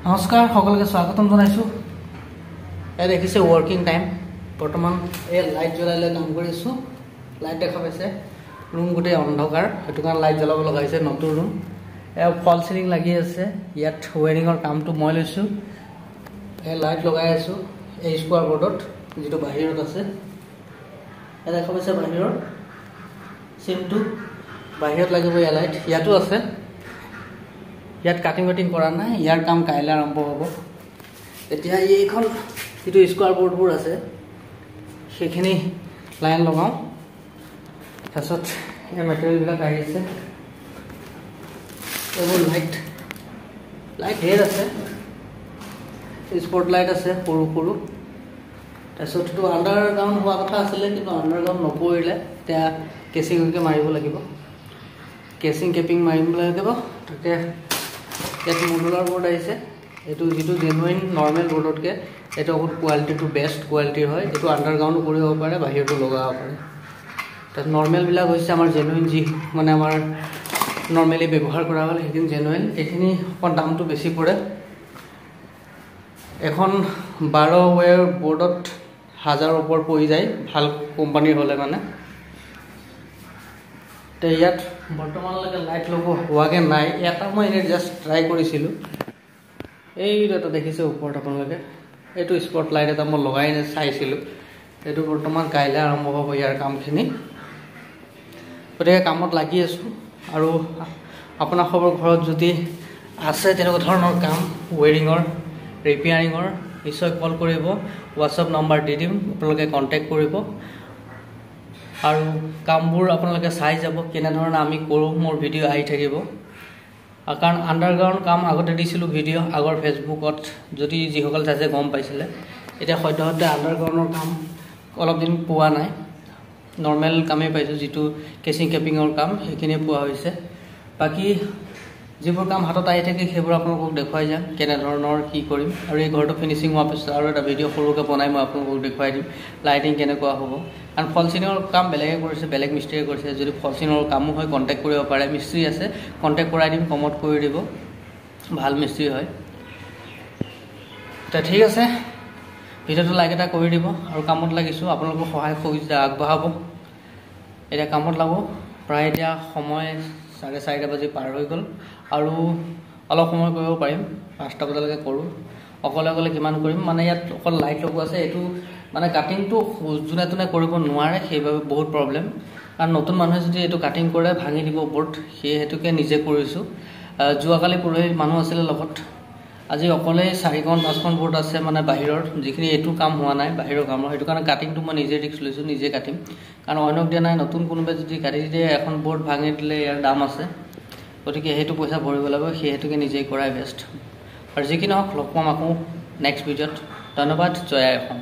নমস্কাৰ সকলকে স্বাগতম জনাইছো। এই দেখিছে ওয়াৰ্কিং টাইম বৰ্তমান এই লাইট জ্বলাই কাম কৰিছো। লাইট দেখা পাইছে ৰুম গোটেই অন্ধকাৰ এটো কাৰণ লাইট জ্বলাব লগা হৈছে নতুন ৰুম। এই ফল সিলিং লাগি আছে ইয়াত ওয়াৰিংৰ কামটো মই লৈছো। এই লাইট লগাই আছো এই স্কোয়াৰ বোৰ্ডত যেটো বাহিৰত আছে। এই দেখা পাইছে বাহিৰৰ সিমটো বাহিৰত লাগিব এই লাইট ইয়াতো আছে। ইয়াত কাটিং কৰা নাই ইয়াৰ কাম কাইলে আৰম্ভ হ'ব। এতিয়া এইখন যেটো স্কোয়াৰ বোৰ্ডবোৰ আছে সেইখিনি লাইন লগাও। তাৰছত এই মেটেৰিয়েল বিলাক আহি আছে। এইবোৰ লাইট হেড আছে স্পট লাইট আছে সৰু সৰু। তাৰছত তো আন্ডাৰগ্ৰাউন্ড হোৱা কথা আছিল কিন্তু আন্ডাৰগ্ৰাউন্ড নপৰিলে এতিয়া কেচিংকে মাৰিব লাগিব। কেচিং কেপিং মাৰিব লাগিব। তাতে ইয়াত মডুলাৰ বোৰ্ড আহিছে। এটো যেটো জেনুইন নৰমাল বোৰ্ডতকে এটা বহুত কোয়ালিটিটো বেস্ট কোয়ালিটিৰ হয়। এটো আন্ডাৰগ্ৰাউন্ড কৰিব পাৰে বাহিৰটো লগাব পাৰে। তাত নৰমাল বিলাক হৈছে আমাৰ জেনুইন জি মানে আমাৰ নৰমালি ব্যৱহাৰ কৰা হল সেইখিনি জেনুইন। এখিনি অকণ দামটো বেছি পৰে। এখন 12 ওয়্যাৰ বোৰ্ডত 1000 ওপৰ পৰি যায় ভাল কোম্পানীৰ হলে মানে। তে ইয়াত বৰ্তমানলৈকে লাইট লগ হোৱাকে নাই। এটা মই এনে জাস্ট ট্ৰাই কৰিছিলো। এইটো দেখিছে ওপৰত আপোনালোকে এইটো স্পট লাইট এটা মই লগাই চাইছিলো। এইটো বৰ্তমান কাইলে আৰম্ভ হ'ব ইয়াৰ কামখিনি। গতিকে কামত লাগি আছো আৰু আপোনাৰ খবৰ ঘৰত যদি আছে তেনেকুৱা ধৰণৰ কাম ওয়াৰিঙৰ ৰিপেয়াৰিঙৰ নিশ্চয় কল কৰিব। হোৱাটছআপ নম্বৰ দি দিম আপোনালোকে কন্টেক্ট কৰিব আৰু কামবোৰ আপোনালোকে চাই যাব কেনে ধৰণে আমি কৰো। মোৰ ভিডিও আহি থাকিব কাৰণ আন্ডাৰগ্ৰাউন্ড কাম আগতে দিছিলো ভিডিও আগৰ ফেসবুকত যদি যিসকল চাইছে গম পাইছিলে। এটা সদ্যহতে আন্ডাৰগ্ৰাউন্ডৰ কাম অলপ দিন পোৱা নাই। নৰমাল কামে পাইছো যেটো কেচিং কেপিংৰ কাম সেইখিনি পোৱা হৈছে। বাকি যিবোৰ কাম হাতত আহি থাকে সেইবোৰ আপোনালোকক দেখুৱাই যাম কেনে ধৰণৰ কি কৰিম। আৰু এই ঘৰটো ফিনিশিং হোৱাৰ পিছত আৰু এটা ভিডিও সৰুকৈ বনাই মই আপোনালোকক দেখুৱাই দিম লাইটিং কেনেকুৱা হ'ব। কাৰণ ফল সিলিংৰ কাম বেলেগে কৰিছে বেলেগ মিস্ত্ৰীয়ে কৰিছে। যদি ফল সিলিংৰ কামো হয় কন্টেক্ট কৰিব পাৰে। মিস্ত্ৰী আছে কন্টেক্ট কৰাই দিম কমত কৰি দিব ভাল মিস্ত্ৰী হয়। তে ঠিক আছে ভিডিওটো লাইক এটা কৰি দিব আৰু কামত লাগিছো আপোনালোকক সহায় কৰিছে আগবঢ়াব। এটা কামত লাগো প্ৰায় এতিয়া সময় 4:30 বাজি পাৰ হৈ গল আৰু অলপ সময় কৰিব পাৰিম 5টা বজালৈকে কৰো। অকলে কিমান কৰিম মানে ইয়াত অকল লাইট লগোৱা আছে। এটো মানে কাটিংটো জুনে তুনে কৰিব নোৱাৰে সেইভাবে বহুত প্ৰবলেম। কাৰণ নতুন মানুহে যদি এটো কাটিং কৰে ভাঙি দিব বোৰ্ড সেই হেতুকে নিজে কৰিছো। জুৱাকালি পৰহি মানুহ আছিল লগত আজি অকলে 4-5খন বোৰ্ড আছে মানে বাহিৰৰ যিখিনি এটো কাম হোৱা নাই বাহিৰৰ কামৰ। হেতু কাৰণে কাটিংটো মই নিজে ৰিস্ক লৈছো নিজে কাটিম কাৰণ অন্যক দিয়া নাই। নতুন কোনোবাই যদি কাটি দিয়ে এখন বোৰ্ড ভাঙি দিলে ইয়াৰ দাম আছে। গতিকে হেতু পইচা ভৰিব লাগিব সেই হেতুকে নিজে কৰাই বেষ্ট। আৰু যিকি নহওক লগ পাম আকৌ নেক্সট ভিডিওত। ধন্যবাদ। জয় আই অসম।